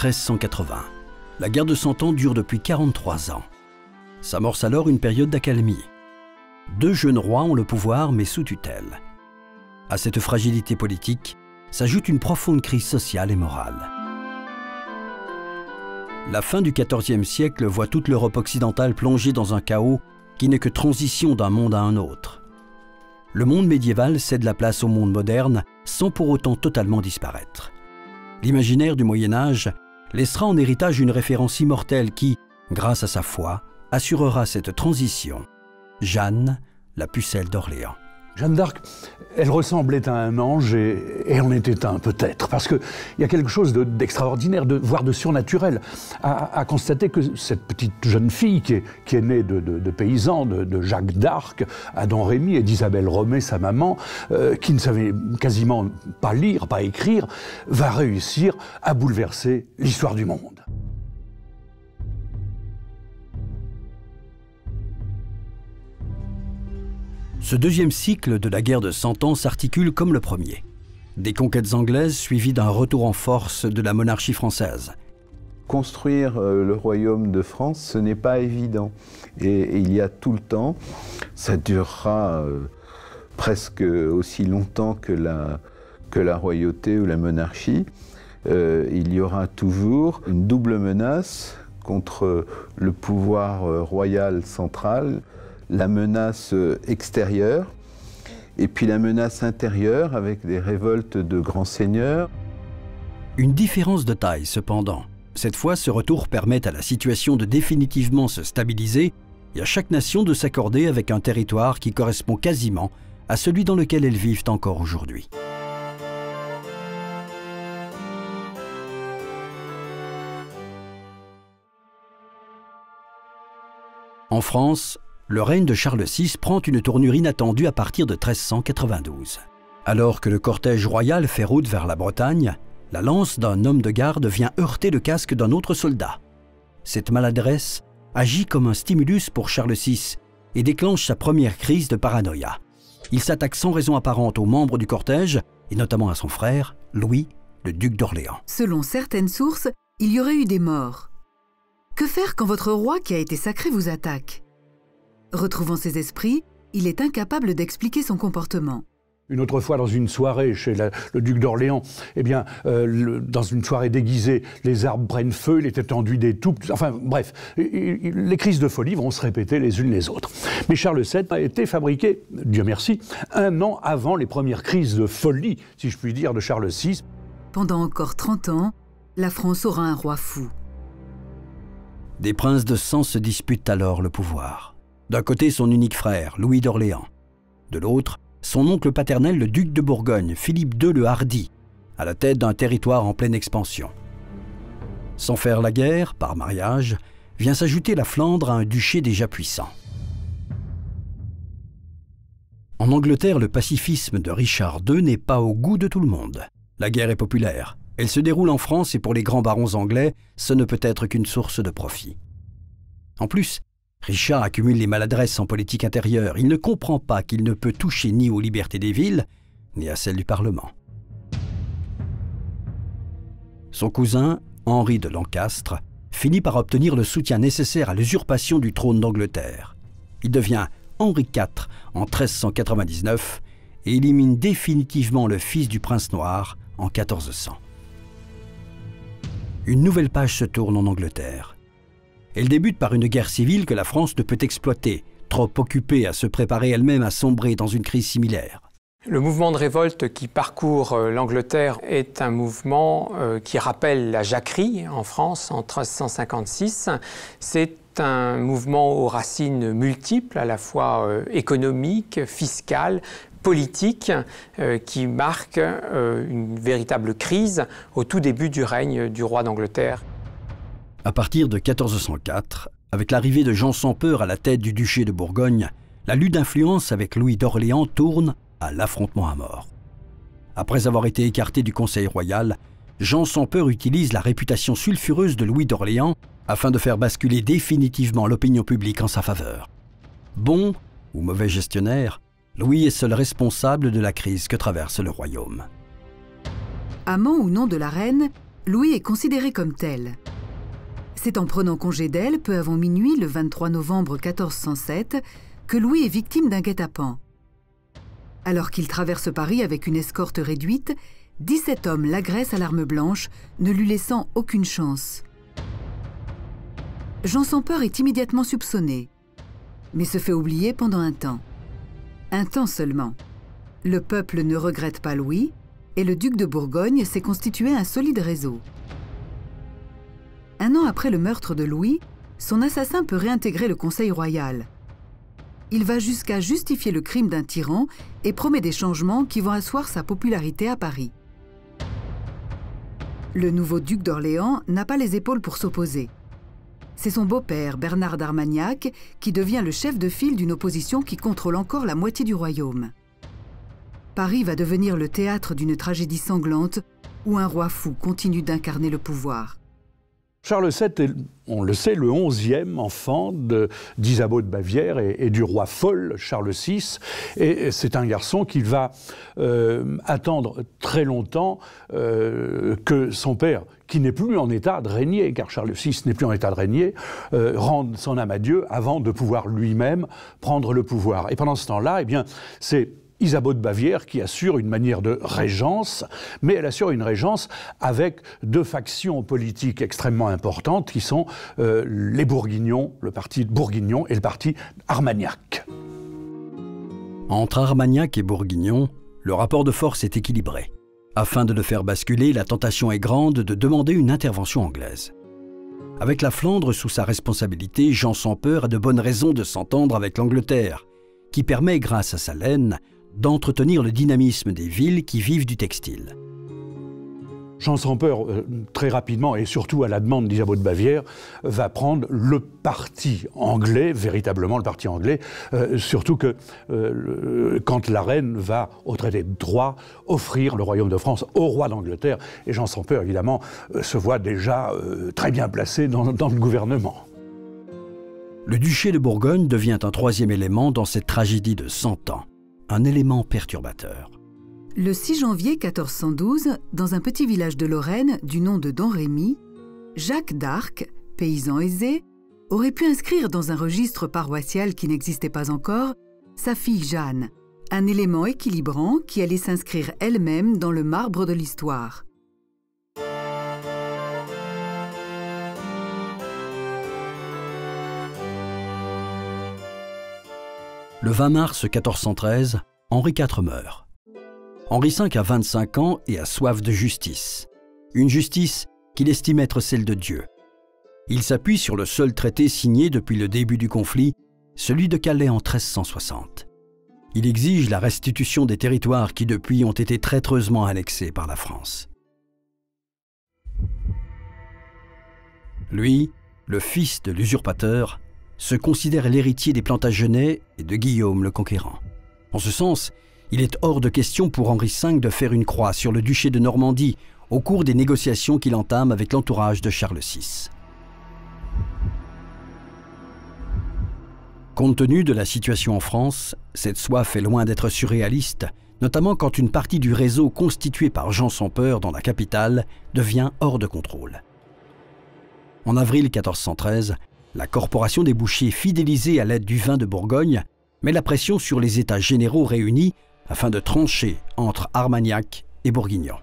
1380. La guerre de Cent Ans dure depuis 43 ans. S'amorce alors une période d'accalmie. Deux jeunes rois ont le pouvoir, mais sous tutelle. À cette fragilité politique s'ajoute une profonde crise sociale et morale. La fin du XIVe siècle voit toute l'Europe occidentale plongée dans un chaos qui n'est que transition d'un monde à un autre. Le monde médiéval cède la place au monde moderne sans pour autant totalement disparaître. L'imaginaire du Moyen-Âge laissera en héritage une référence immortelle qui, grâce à sa foi, assurera cette transition. Jeanne, la pucelle d'Orléans. Jeanne d'Arc, elle ressemblait à un ange et en était un peut-être, parce qu'il y a quelque chose d'extraordinaire, voire de surnaturel, à constater que cette petite jeune fille qui est née de paysans, de Jacques d'Arc, Adam Rémy et d'Isabelle Romée, sa maman, qui ne savait quasiment pas lire, pas écrire, va réussir à bouleverser l'histoire du monde. Ce deuxième cycle de la guerre de Cent Ans s'articule comme le premier. Des conquêtes anglaises suivies d'un retour en force de la monarchie française. Construire le royaume de France, ce n'est pas évident. Et il y a tout le temps, ça durera presque aussi longtemps que la royauté ou la monarchie. Il y aura toujours une double menace contre le pouvoir royal central, la menace extérieure et puis la menace intérieure avec des révoltes de grands seigneurs. Une différence de taille cependant. Cette fois, ce retour permet à la situation de définitivement se stabiliser et à chaque nation de s'accorder avec un territoire qui correspond quasiment à celui dans lequel elles vivent encore aujourd'hui. En France, le règne de Charles VI prend une tournure inattendue à partir de 1392. Alors que le cortège royal fait route vers la Bretagne, la lance d'un homme de garde vient heurter le casque d'un autre soldat. Cette maladresse agit comme un stimulus pour Charles VI et déclenche sa première crise de paranoïa. Il s'attaque sans raison apparente aux membres du cortège, et notamment à son frère, Louis, le duc d'Orléans. Selon certaines sources, il y aurait eu des morts. Que faire quand votre roi qui a été sacré vous attaque ? Retrouvant ses esprits, il est incapable d'expliquer son comportement. Une autre fois, dans une soirée chez le duc d'Orléans, eh bien, dans une soirée déguisée, les arbres prennent feu, il était enduit d'étoupe. Enfin, bref, les crises de folie vont se répéter les unes les autres. Mais Charles VII a été fabriqué, Dieu merci, 1 an avant les premières crises de folie, si je puis dire, de Charles VI. Pendant encore 30 ans, la France aura un roi fou. Des princes de sang se disputent alors le pouvoir. D'un côté, son unique frère, Louis d'Orléans. De l'autre, son oncle paternel, le duc de Bourgogne, Philippe II le Hardi, à la tête d'un territoire en pleine expansion. Sans faire la guerre, par mariage, vient s'ajouter la Flandre à un duché déjà puissant. En Angleterre, le pacifisme de Richard II n'est pas au goût de tout le monde. La guerre est populaire. Elle se déroule en France et pour les grands barons anglais, ce ne peut être qu'une source de profit. En plus, Richard accumule les maladresses en politique intérieure. Il ne comprend pas qu'il ne peut toucher ni aux libertés des villes, ni à celles du Parlement. Son cousin, Henri de Lancastre, finit par obtenir le soutien nécessaire à l'usurpation du trône d'Angleterre. Il devient Henri IV en 1399 et élimine définitivement le fils du prince noir en 1400. Une nouvelle page se tourne en Angleterre. Elle débute par une guerre civile que la France ne peut exploiter, trop occupée à se préparer elle-même à sombrer dans une crise similaire. Le mouvement de révolte qui parcourt l'Angleterre est un mouvement qui rappelle la jacquerie en France en 1356. C'est un mouvement aux racines multiples, à la fois économiques, fiscales, politiques, qui marque une véritable crise au tout début du règne du roi d'Angleterre. À partir de 1404, avec l'arrivée de Jean sans Peur à la tête du duché de Bourgogne, la lutte d'influence avec Louis d'Orléans tourne à l'affrontement à mort. Après avoir été écarté du Conseil royal, Jean sans Peur utilise la réputation sulfureuse de Louis d'Orléans afin de faire basculer définitivement l'opinion publique en sa faveur. Bon ou mauvais gestionnaire, Louis est seul responsable de la crise que traverse le royaume. Amant ou non de la reine, Louis est considéré comme tel. C'est en prenant congé d'elle, peu avant minuit, le 23 novembre 1407, que Louis est victime d'un guet-apens. Alors qu'il traverse Paris avec une escorte réduite, 17 hommes l'agressent à l'arme blanche, ne lui laissant aucune chance. Jean sans peur est immédiatement soupçonné, mais se fait oublier pendant un temps. Un temps seulement. Le peuple ne regrette pas Louis, et le duc de Bourgogne s'est constitué un solide réseau. Un an après le meurtre de Louis, son assassin peut réintégrer le Conseil royal. Il va jusqu'à justifier le crime d'un tyran et promet des changements qui vont asseoir sa popularité à Paris. Le nouveau duc d'Orléans n'a pas les épaules pour s'opposer. C'est son beau-père, Bernard d'Armagnac, qui devient le chef de file d'une opposition qui contrôle encore la moitié du royaume. Paris va devenir le théâtre d'une tragédie sanglante où un roi fou continue d'incarner le pouvoir. Charles VII est, on le sait, le 11e enfant d'Isabeau de Bavière et du roi folle Charles VI. Et c'est un garçon qui va attendre très longtemps que son père, qui n'est plus en état de régner, car Charles VI n'est plus en état de régner, rende son âme à Dieu avant de pouvoir lui-même prendre le pouvoir. Et pendant ce temps-là, eh bien, c'est Isabeau de Bavière qui assure une manière de régence, mais elle assure une régence avec deux factions politiques extrêmement importantes qui sont les Bourguignons, le parti Bourguignon et le parti Armagnac. Entre Armagnac et Bourguignon, le rapport de force est équilibré. Afin de le faire basculer, la tentation est grande de demander une intervention anglaise. Avec la Flandre sous sa responsabilité, Jean sans peur a de bonnes raisons de s'entendre avec l'Angleterre, qui permet, grâce à sa laine, d'entretenir le dynamisme des villes qui vivent du textile. Jean sans peur, très rapidement, et surtout à la demande d'Isabeau de Bavière, va prendre le parti anglais, véritablement le parti anglais, surtout que quand la reine va, au traité de Troyes, offrir le royaume de France au roi d'Angleterre, et Jean sans peur, évidemment, se voit déjà très bien placé dans le gouvernement. Le duché de Bourgogne devient un troisième élément dans cette tragédie de 100 ans, un élément perturbateur. Le 6 janvier 1412, dans un petit village de Lorraine du nom de Don Rémy, Jacques d'Arc, paysan aisé, aurait pu inscrire dans un registre paroissial qui n'existait pas encore sa fille Jeanne, un élément équilibrant qui allait s'inscrire elle-même dans le marbre de l'histoire. Le 20 mars 1413, Henri IV meurt. Henri V a 25 ans et a soif de justice. Une justice qu'il estime être celle de Dieu. Il s'appuie sur le seul traité signé depuis le début du conflit, celui de Calais en 1360. Il exige la restitution des territoires qui depuis ont été traîtreusement annexés par la France. Lui, le fils de l'usurpateur, se considère l'héritier des Plantagenets et de Guillaume le Conquérant. En ce sens, il est hors de question pour Henri V de faire une croix sur le duché de Normandie au cours des négociations qu'il entame avec l'entourage de Charles VI. Compte tenu de la situation en France, cette soif est loin d'être surréaliste, notamment quand une partie du réseau constitué par Jean sans peur dans la capitale devient hors de contrôle. En avril 1413, la corporation des bouchers, fidélisée à l'aide du vin de Bourgogne, met la pression sur les États généraux réunis afin de trancher entre Armagnac et Bourguignon.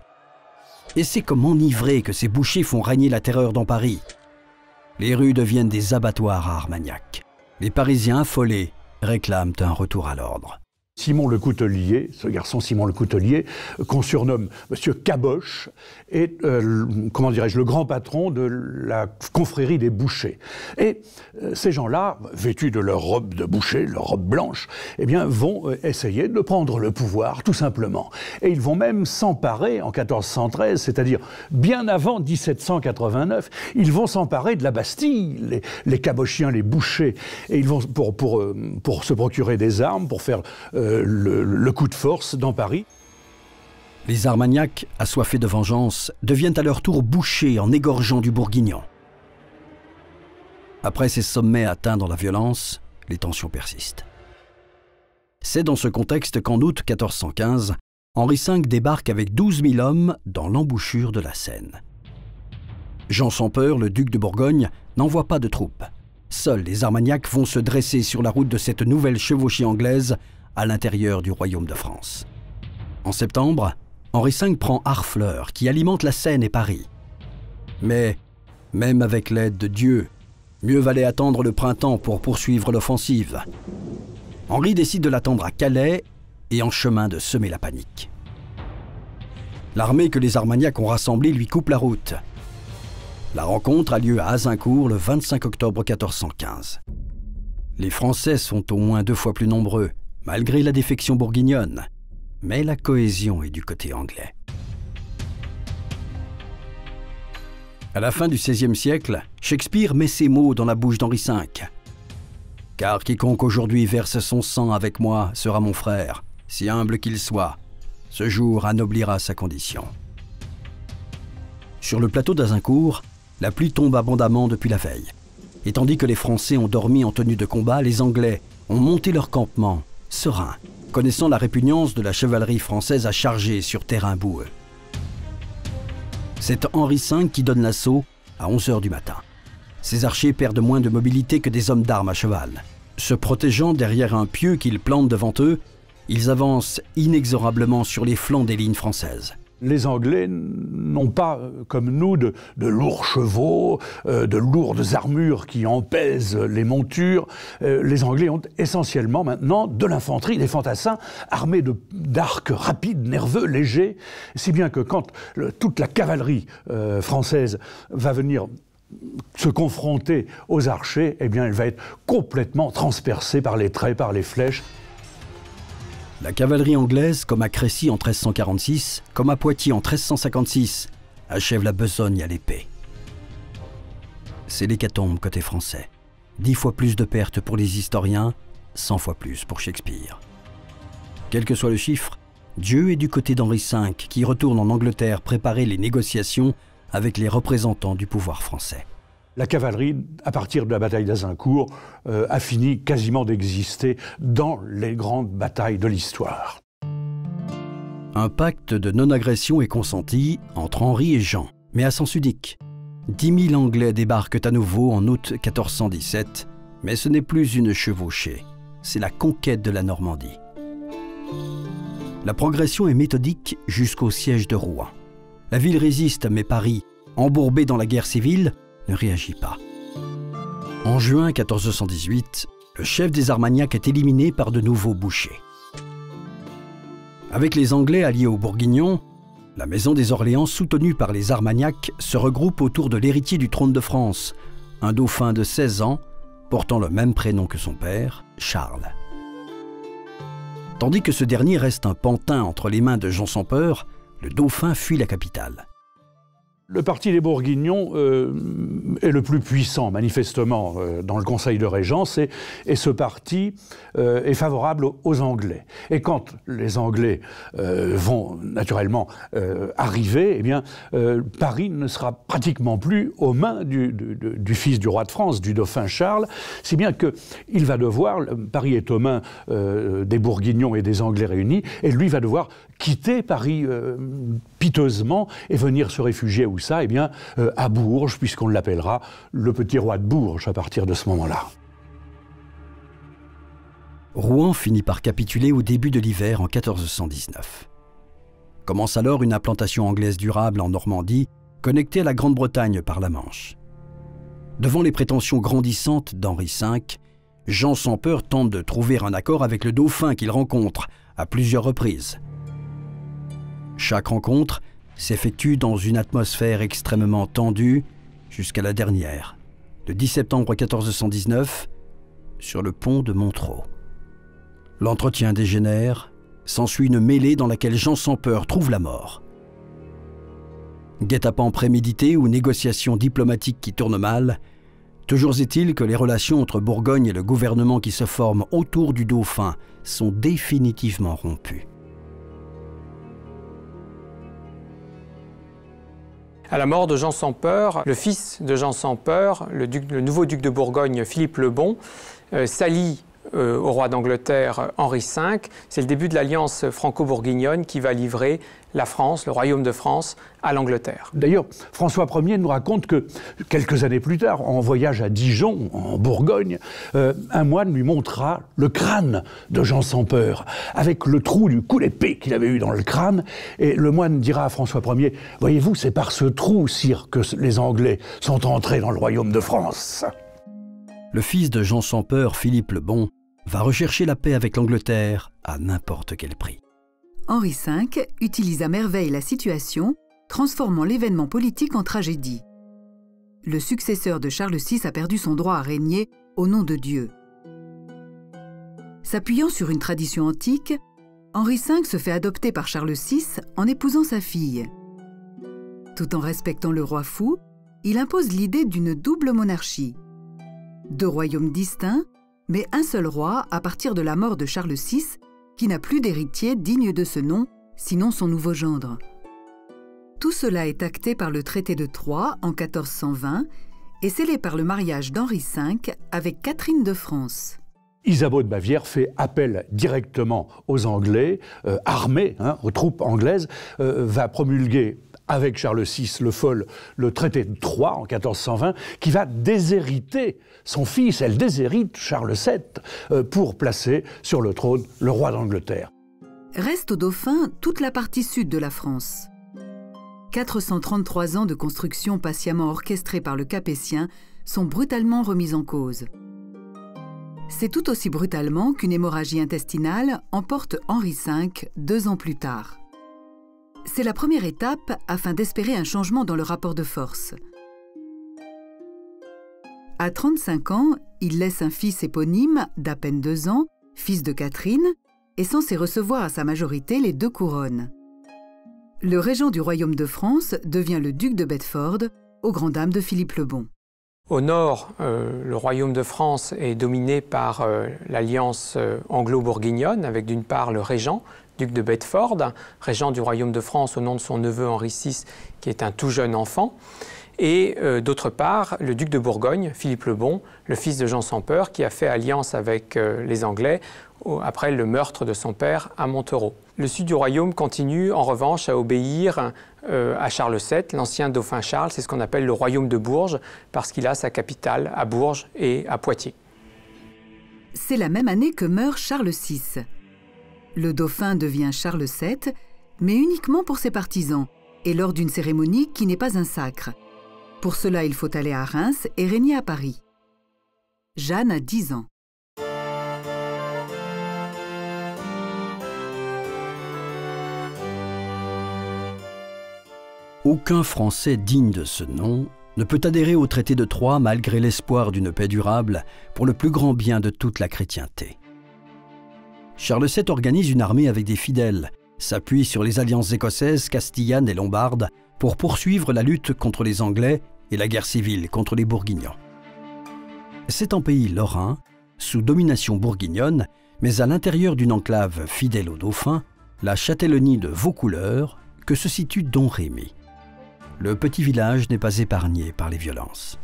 Et c'est comme enivrés que ces bouchers font régner la terreur dans Paris. Les rues deviennent des abattoirs à Armagnac. Les Parisiens affolés réclament un retour à l'ordre. Simon le Coutelier, ce garçon Simon le Coutelier, qu'on surnomme Monsieur Caboche, est, comment dirais-je, le grand patron de la confrérie des bouchers. Et ces gens-là, vêtus de leur robe de boucher, leur robe blanche, eh bien, vont essayer de prendre le pouvoir, tout simplement. Et ils vont même s'emparer en 1413, c'est-à-dire bien avant 1789, ils vont s'emparer de la Bastille, les cabochiens, les bouchers, et ils vont pour se procurer des armes, pour faire le coup de force dans Paris. Les Armagnacs, assoiffés de vengeance, deviennent à leur tour bouchers en égorgeant du Bourguignon. Après ces sommets atteints dans la violence, les tensions persistent. C'est dans ce contexte qu'en août 1415, Henri V débarque avec 12 000 hommes dans l'embouchure de la Seine. Jean sans peur, le duc de Bourgogne, n'envoie pas de troupes. Seuls les Armagnacs vont se dresser sur la route de cette nouvelle chevauchée anglaise à l'intérieur du royaume de France. En septembre, Henri V prend Harfleur, qui alimente la Seine et Paris. Mais, même avec l'aide de Dieu, mieux valait attendre le printemps pour poursuivre l'offensive. Henri décide de l'attendre à Calais et en chemin de semer la panique. L'armée que les Armagnacs ont rassemblée lui coupe la route. La rencontre a lieu à Azincourt le 25 octobre 1415. Les Français sont au moins 2 fois plus nombreux, malgré la défection bourguignonne. Mais la cohésion est du côté anglais. À la fin du XVIe siècle, Shakespeare met ces mots dans la bouche d'Henri V. « Car quiconque aujourd'hui verse son sang avec moi sera mon frère, si humble qu'il soit. Ce jour anoblira sa condition. » Sur le plateau d'Azincourt, la pluie tombe abondamment depuis la veille. Et tandis que les Français ont dormi en tenue de combat, les Anglais ont monté leur campement, sereins, connaissant la répugnance de la chevalerie française à charger sur terrain boueux. C'est Henri V qui donne l'assaut à 11 h du matin. Ces archers perdent moins de mobilité que des hommes d'armes à cheval. Se protégeant derrière un pieu qu'ils plantent devant eux, ils avancent inexorablement sur les flancs des lignes françaises. Les Anglais n'ont pas, comme nous, de lourds chevaux, de lourdes armures qui empèsent les montures. Les Anglais ont essentiellement maintenant de l'infanterie, des fantassins, armés d'arcs rapides, nerveux, légers, si bien que quand toute la cavalerie française va venir se confronter aux archers, eh bien, elle va être complètement transpercée par les traits, par les flèches. La cavalerie anglaise, comme à Crécy en 1346, comme à Poitiers en 1356, achève la besogne à l'épée. C'est l'hécatombe côté français. 10 fois plus de pertes pour les historiens, 100 fois plus pour Shakespeare. Quel que soit le chiffre, Dieu est du côté d'Henri V, qui retourne en Angleterre préparer les négociations avec les représentants du pouvoir français. La cavalerie, à partir de la bataille d'Azincourt, a fini quasiment d'exister dans les grandes batailles de l'histoire. Un pacte de non-agression est consenti entre Henri et Jean, mais à sens unique. 10 000 Anglais débarquent à nouveau en août 1417, mais ce n'est plus une chevauchée, c'est la conquête de la Normandie. La progression est méthodique jusqu'au siège de Rouen. La ville résiste, mais Paris, embourbé dans la guerre civile, ne réagit pas. En juin 1418, le chef des Armagnacs est éliminé par de nouveaux bouchers. Avec les Anglais alliés aux Bourguignons, la maison des Orléans, soutenue par les Armagnacs, se regroupe autour de l'héritier du trône de France, un dauphin de 16 ans, portant le même prénom que son père, Charles. Tandis que ce dernier reste un pantin entre les mains de Jean sans peur, le dauphin fuit la capitale. Le parti des Bourguignons est le plus puissant, manifestement, dans le Conseil de Régence, et ce parti est favorable aux Anglais. Et quand les Anglais vont naturellement arriver, eh bien, Paris ne sera pratiquement plus aux mains du fils du roi de France, du dauphin Charles, si bien qu'il va devoir, Paris est aux mains des Bourguignons et des Anglais réunis, et lui va devoir quitter Paris piteusement et venir se réfugier où ça, eh bien, à Bourges, puisqu'on l'appellera le petit roi de Bourges à partir de ce moment-là. Rouen finit par capituler au début de l'hiver en 1419. Commence alors une implantation anglaise durable en Normandie, connectée à la Grande-Bretagne par la Manche. Devant les prétentions grandissantes d'Henri V, Jean sans peur tente de trouver un accord avec le dauphin qu'il rencontre à plusieurs reprises. Chaque rencontre s'effectue dans une atmosphère extrêmement tendue jusqu'à la dernière, le 10 septembre 1419, sur le pont de Montereau. L'entretien dégénère, s'ensuit une mêlée dans laquelle Jean sans peur trouve la mort. Guet-apens prémédité ou négociations diplomatiques qui tournent mal, toujours est-il que les relations entre Bourgogne et le gouvernement qui se forment autour du dauphin sont définitivement rompues. À la mort de Jean sans peur, le fils de Jean sans peur, le nouveau duc de Bourgogne, Philippe le Bon, s'allie au roi d'Angleterre Henri V. C'est le début de l'alliance franco-bourguignonne qui va livrer la France, le royaume de France, à l'Angleterre. D'ailleurs, François Ier nous raconte que, quelques années plus tard, en voyage à Dijon, en Bourgogne, un moine lui montra le crâne de Jean sans peur, avec le trou du coup d'épée qu'il avait eu dans le crâne. Et le moine dira à François Ier, « Voyez-vous, c'est par ce trou, sire, que les Anglais sont entrés dans le royaume de France. » Le fils de Jean sans peur, Philippe le Bon, va rechercher la paix avec l'Angleterre à n'importe quel prix. Henri V utilise à merveille la situation, transformant l'événement politique en tragédie. Le successeur de Charles VI a perdu son droit à régner au nom de Dieu. S'appuyant sur une tradition antique, Henri V se fait adopter par Charles VI en épousant sa fille. Tout en respectant le roi fou, il impose l'idée d'une double monarchie. 2 royaumes distincts, mais un seul roi à partir de la mort de Charles VI, qui n'a plus d'héritier digne de ce nom, sinon son nouveau gendre. Tout cela est acté par le traité de Troyes en 1420 et scellé par le mariage d'Henri V avec Catherine de France. Isabeau de Bavière fait appel directement aux Anglais, armés, aux troupes anglaises, va promulguer avec Charles VI le Fol le traité de Troyes en 1420, qui va déshériter son fils, elle déshérite Charles VII, pour placer sur le trône le roi d'Angleterre. Reste au dauphin toute la partie sud de la France. 433 ans de construction patiemment orchestrée par le Capétien sont brutalement remis en cause. C'est tout aussi brutalement qu'une hémorragie intestinale emporte Henri V 2 ans plus tard. C'est la première étape afin d'espérer un changement dans le rapport de force. À 35 ans, il laisse un fils éponyme d'à peine 2 ans, fils de Catherine, et censé recevoir à sa majorité les 2 couronnes. Le régent du royaume de France devient le duc de Bedford, aux grandes dames de Philippe le Bon. Au nord, le royaume de France est dominé par l'alliance anglo-bourguignonne, avec d'une part le régent, duc de Bedford, régent du royaume de France au nom de son neveu Henri VI, qui est un tout jeune enfant, et d'autre part le duc de Bourgogne, Philippe le Bon, le fils de Jean sans peur, qui a fait alliance avec les Anglais après le meurtre de son père à Montereau. Le sud du royaume continue en revanche à obéir à Charles VII, l'ancien dauphin Charles, c'est ce qu'on appelle le royaume de Bourges, parce qu'il a sa capitale à Bourges et à Poitiers. C'est la même année que meurt Charles VI. Le dauphin devient Charles VII, mais uniquement pour ses partisans, et lors d'une cérémonie qui n'est pas un sacre. Pour cela, il faut aller à Reims et régner à Paris. Jeanne a 10 ans. Aucun Français digne de ce nom ne peut adhérer au traité de Troyes malgré l'espoir d'une paix durable pour le plus grand bien de toute la chrétienté. Charles VII organise une armée avec des fidèles, s'appuie sur les alliances écossaises, castillanes et lombardes pour poursuivre la lutte contre les Anglais et la guerre civile contre les Bourguignons. C'est en pays lorrain, sous domination bourguignonne, mais à l'intérieur d'une enclave fidèle au dauphin, la châtellenie de Vaucouleurs, que se situe Domrémy. Le petit village n'est pas épargné par les violences.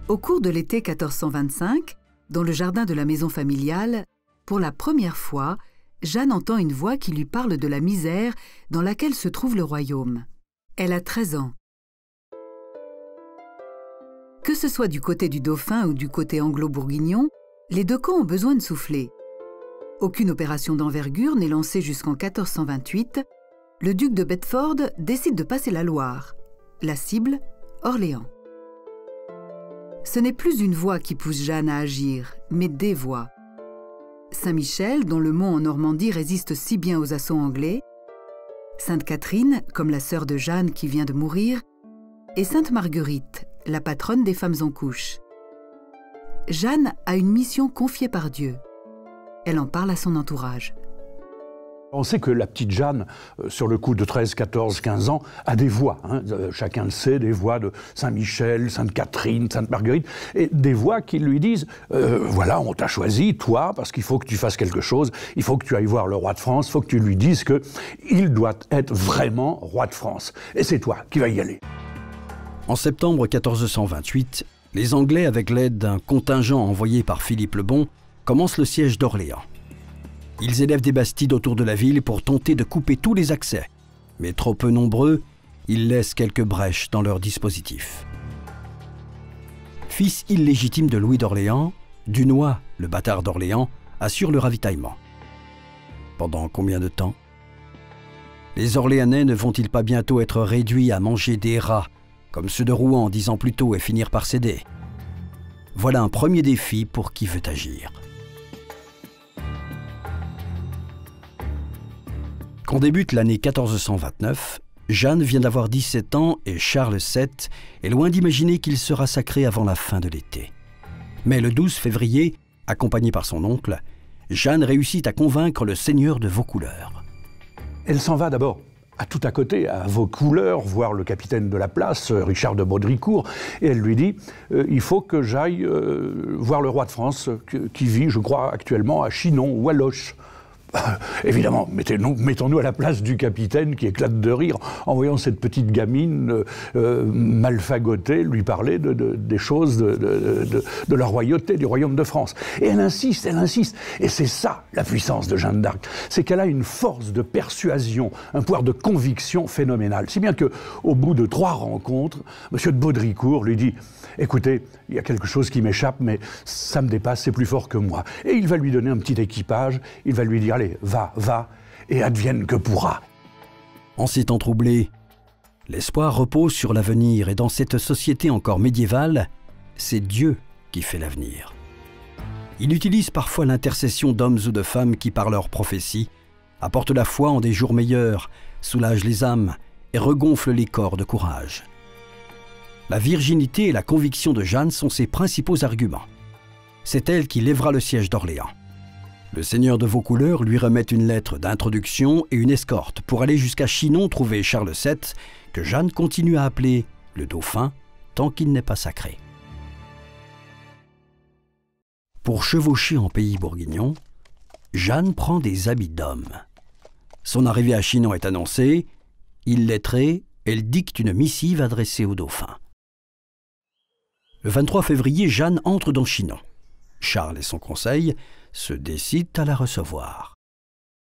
Au cours de l'été 1425, dans le jardin de la maison familiale, pour la première fois, Jeanne entend une voix qui lui parle de la misère dans laquelle se trouve le royaume. Elle a 13 ans. Que ce soit du côté du dauphin ou du côté anglo-bourguignon, les 2 camps ont besoin de souffler. Aucune opération d'envergure n'est lancée jusqu'en 1428. Le duc de Bedford décide de passer la Loire. La cible, Orléans. Ce n'est plus une voix qui pousse Jeanne à agir, mais des voix. Saint-Michel, dont le mont en Normandie résiste si bien aux assauts anglais, Sainte Catherine, comme la sœur de Jeanne qui vient de mourir, et Sainte Marguerite, la patronne des femmes en couches. Jeanne a une mission confiée par Dieu. Elle en parle à son entourage. On sait que la petite Jeanne, sur le coup de 13, 14, 15 ans, a des voix. Chacun le sait, des voix de Saint-Michel, Sainte-Catherine, Sainte-Marguerite, et des voix qui lui disent voilà, on t'a choisi, toi, parce qu'il faut que tu fasses quelque chose, il faut que tu ailles voir le roi de France, il faut que tu lui dises qu'il doit être vraiment roi de France. Et c'est toi qui vas y aller. En septembre 1428, les Anglais, avec l'aide d'un contingent envoyé par Philippe le Bon, commence le siège d'Orléans. Ils élèvent des bastides autour de la ville pour tenter de couper tous les accès. Mais trop peu nombreux, ils laissent quelques brèches dans leur dispositif. Fils illégitime de Louis d'Orléans, Dunois, le bâtard d'Orléans, assure le ravitaillement. Pendant combien de temps? Les Orléanais ne vont-ils pas bientôt être réduits à manger des rats, comme ceux de Rouen 10 ans plus tôt, et finir par céder? Voilà un premier défi pour qui veut agir. Quand débute l'année 1429, Jeanne vient d'avoir 17 ans et Charles VII est loin d'imaginer qu'il sera sacré avant la fin de l'été. Mais le 12 février, accompagné par son oncle, Jeanne réussit à convaincre le seigneur de Vaucouleurs. Elle s'en va d'abord à tout à côté, à Vaucouleurs, voir le capitaine de la place, Richard de Baudricourt, et elle lui dit il faut que j'aille voir le roi de France qui vit, je crois, actuellement à Chinon ou à Loches. Évidemment, mettons-nous à la place du capitaine qui éclate de rire en voyant cette petite gamine mal fagotée lui parler des choses de la royauté, du royaume de France. Et elle insiste, et c'est ça la puissance de Jeanne d'Arc, c'est qu'elle a une force de persuasion, un pouvoir de conviction phénoménal. Si bien qu'au bout de 3 rencontres, M. de Baudricourt lui dit « Écoutez, il y a quelque chose qui m'échappe, mais ça me dépasse, c'est plus fort que moi. » Et il va lui donner un petit équipage, il va lui dire « Allez, va, et advienne que pourra. » En ces temps troublés, l'espoir repose sur l'avenir, et dans cette société encore médiévale, c'est Dieu qui fait l'avenir. Il utilise parfois l'intercession d'hommes ou de femmes qui, par leur prophétie, apportent la foi en des jours meilleurs, soulagent les âmes et regonflent les corps de courage. La virginité et la conviction de Jeanne sont ses principaux arguments. C'est elle qui lèvera le siège d'Orléans. Le seigneur de Vaucouleurs lui remet une lettre d'introduction et une escorte pour aller jusqu'à Chinon trouver Charles VII, que Jeanne continue à appeler le dauphin tant qu'il n'est pas sacré. Pour chevaucher en pays bourguignon, Jeanne prend des habits d'homme. Son arrivée à Chinon est annoncée, illettrée, elle dicte une missive adressée au dauphin. Le 23 février, Jeanne entre dans Chinon. Charles et son conseil se décident à la recevoir.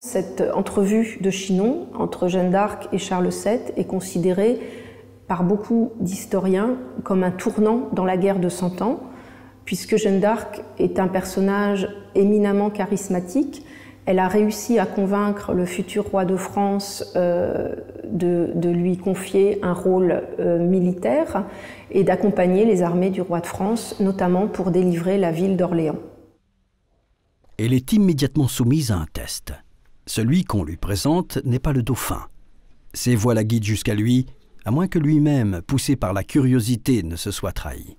Cette entrevue de Chinon entre Jeanne d'Arc et Charles VII est considérée par beaucoup d'historiens comme un tournant dans la guerre de 100 ans, puisque Jeanne d'Arc est un personnage éminemment charismatique. Elle a réussi à convaincre le futur roi de France de lui confier un rôle militaire et d'accompagner les armées du roi de France, notamment pour délivrer la ville d'Orléans. Elle est immédiatement soumise à un test. Celui qu'on lui présente n'est pas le dauphin. Ses voix la guident jusqu'à lui, à moins que lui-même, poussé par la curiosité, ne se soit trahi.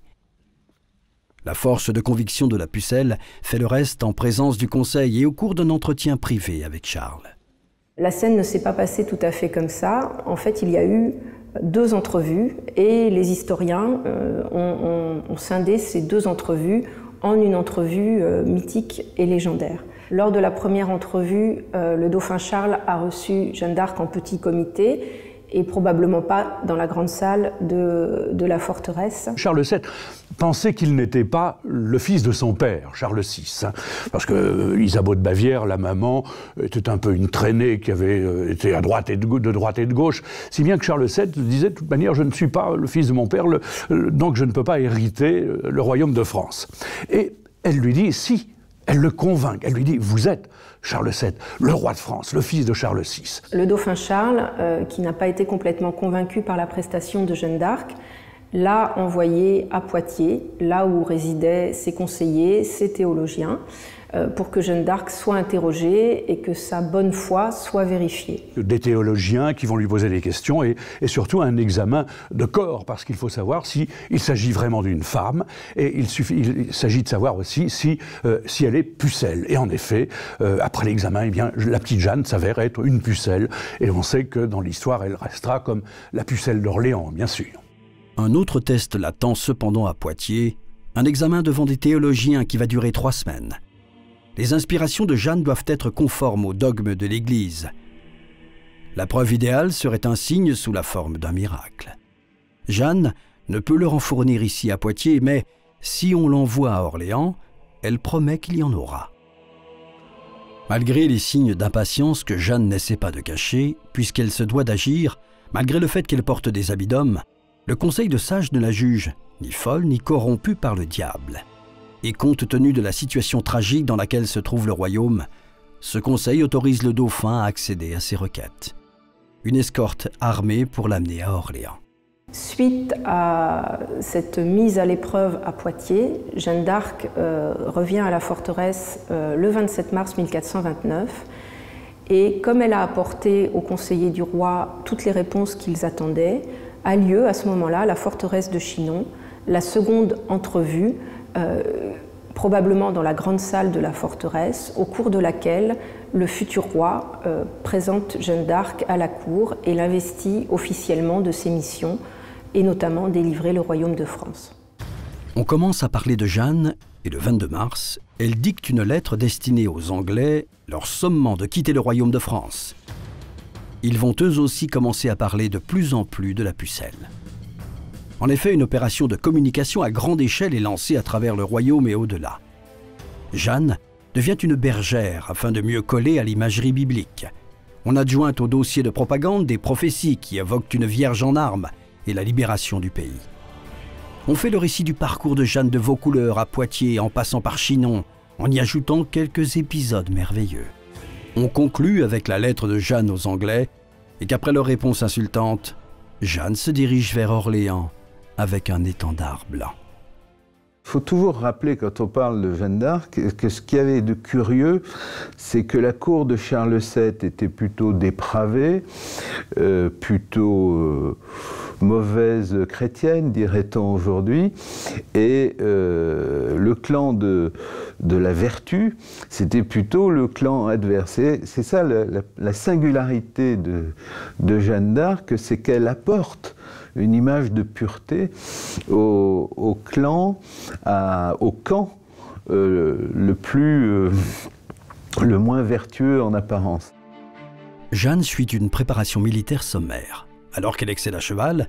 La force de conviction de la pucelle fait le reste en présence du conseil et au cours d'un entretien privé avec Charles. La scène ne s'est pas passée tout à fait comme ça. En fait, il y a eu 2 entrevues et les historiens ont scindé ces 2 entrevues en une entrevue mythique et légendaire. Lors de la première entrevue, le dauphin Charles a reçu Jeanne d'Arc en petit comité et probablement pas dans la grande salle de la forteresse. Charles VII pensait qu'il n'était pas le fils de son père, Charles VI, parce que Isabeau de Bavière, la maman, était un peu une traînée qui avait été à droite et de droite et de gauche, si bien que Charles VII disait de toute manière, je ne suis pas le fils de mon père, donc je ne peux pas hériter le royaume de France. Et elle lui dit, si, elle le convainc, elle lui dit, vous êtes Charles VII, le roi de France, le fils de Charles VI. Le dauphin Charles, qui n'a pas été complètement convaincu par la prestation de Jeanne d'Arc, l'a envoyé à Poitiers, là où résidaient ses conseillers, ses théologiens, pour que Jeanne d'Arc soit interrogée et que sa bonne foi soit vérifiée. Des théologiens qui vont lui poser des questions et surtout un examen de corps, parce qu'il faut savoir s'il s'agit vraiment d'une femme et il s'agit de savoir aussi si elle est pucelle. Et en effet, après l'examen, eh bien, la petite Jeanne s'avère être une pucelle et on sait que dans l'histoire, elle restera comme la pucelle d'Orléans, bien sûr. Un autre test l'attend cependant à Poitiers, un examen devant des théologiens qui va durer 3 semaines. Les inspirations de Jeanne doivent être conformes aux dogmes de l'Église. La preuve idéale serait un signe sous la forme d'un miracle. Jeanne ne peut leur en fournir ici à Poitiers, mais si on l'envoie à Orléans, elle promet qu'il y en aura. Malgré les signes d'impatience que Jeanne n'essaie pas de cacher, puisqu'elle se doit d'agir, malgré le fait qu'elle porte des habits d'homme, le conseil de sages ne la juge ni folle ni corrompue par le diable. Et compte tenu de la situation tragique dans laquelle se trouve le royaume, ce conseil autorise le dauphin à accéder à ses requêtes. Une escorte armée pour l'amener à Orléans. Suite à cette mise à l'épreuve à Poitiers, Jeanne d'Arc revient à la forteresse le 27 mars 1429 et comme elle a apporté aux conseillers du roi toutes les réponses qu'ils attendaient, a lieu à ce moment-là à la forteresse de Chinon la seconde entrevue, probablement dans la grande salle de la forteresse, au cours de laquelle le futur roi présente Jeanne d'Arc à la cour et l'investit officiellement de ses missions, et notamment délivrer le royaume de France. On commence à parler de Jeanne, et le 22 mars, elle dicte une lettre destinée aux Anglais, leur sommant de quitter le royaume de France. Ils vont eux aussi commencer à parler de plus en plus de la pucelle. En effet, une opération de communication à grande échelle est lancée à travers le royaume et au-delà. Jeanne devient une bergère afin de mieux coller à l'imagerie biblique. On adjoint au dossier de propagande des prophéties qui évoquent une vierge en armes et la libération du pays. On fait le récit du parcours de Jeanne de Vaucouleurs à Poitiers en passant par Chinon, en y ajoutant quelques épisodes merveilleux. On conclut avec la lettre de Jeanne aux Anglais et qu'après leur réponse insultante, Jeanne se dirige vers Orléans avec un étendard blanc. Il faut toujours rappeler, quand on parle de Jeanne d'Arc, que ce qu'il y avait de curieux, c'est que la cour de Charles VII était plutôt dépravée, plutôt mauvaise chrétienne, dirait-on aujourd'hui, et le clan de la vertu, c'était plutôt le clan adverse. C'est ça la singularité de Jeanne d'Arc, c'est qu'elle apporte une image de pureté au camp le moins vertueux en apparence. Jeanne suit une préparation militaire sommaire. Alors qu'elle excelle à cheval,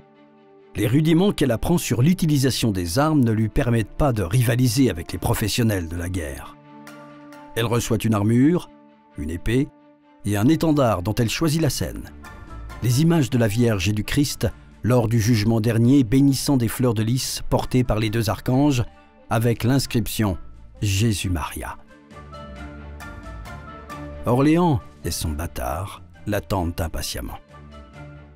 les rudiments qu'elle apprend sur l'utilisation des armes ne lui permettent pas de rivaliser avec les professionnels de la guerre. Elle reçoit une armure, une épée et un étendard dont elle choisit la scène. Les images de la Vierge et du Christ lors du jugement dernier bénissant des fleurs de lys portées par les deux archanges avec l'inscription « Jésus-Maria ». Orléans et son bâtard l'attendent impatiemment.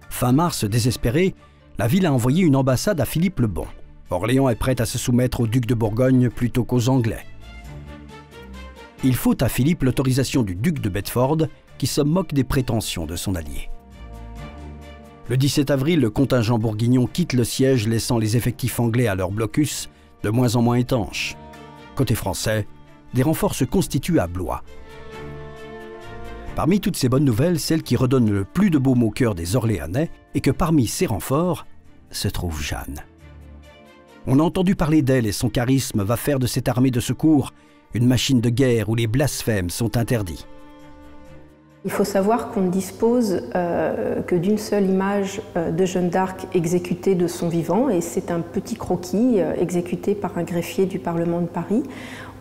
Fin mars, désespéré, la ville a envoyé une ambassade à Philippe le Bon. Orléans est prête à se soumettre au duc de Bourgogne plutôt qu'aux Anglais. Il faut à Philippe l'autorisation du duc de Bedford qui se moque des prétentions de son allié. Le 17 avril, le contingent bourguignon quitte le siège, laissant les effectifs anglais à leur blocus de moins en moins étanche. Côté français, des renforts se constituent à Blois. Parmi toutes ces bonnes nouvelles, celle qui redonne le plus de baume au cœur des Orléanais est que parmi ces renforts se trouve Jeanne. On a entendu parler d'elle et son charisme va faire de cette armée de secours une machine de guerre où les blasphèmes sont interdits. Il faut savoir qu'on ne dispose que d'une seule image de Jeanne d'Arc exécutée de son vivant, et c'est un petit croquis exécuté par un greffier du Parlement de Paris.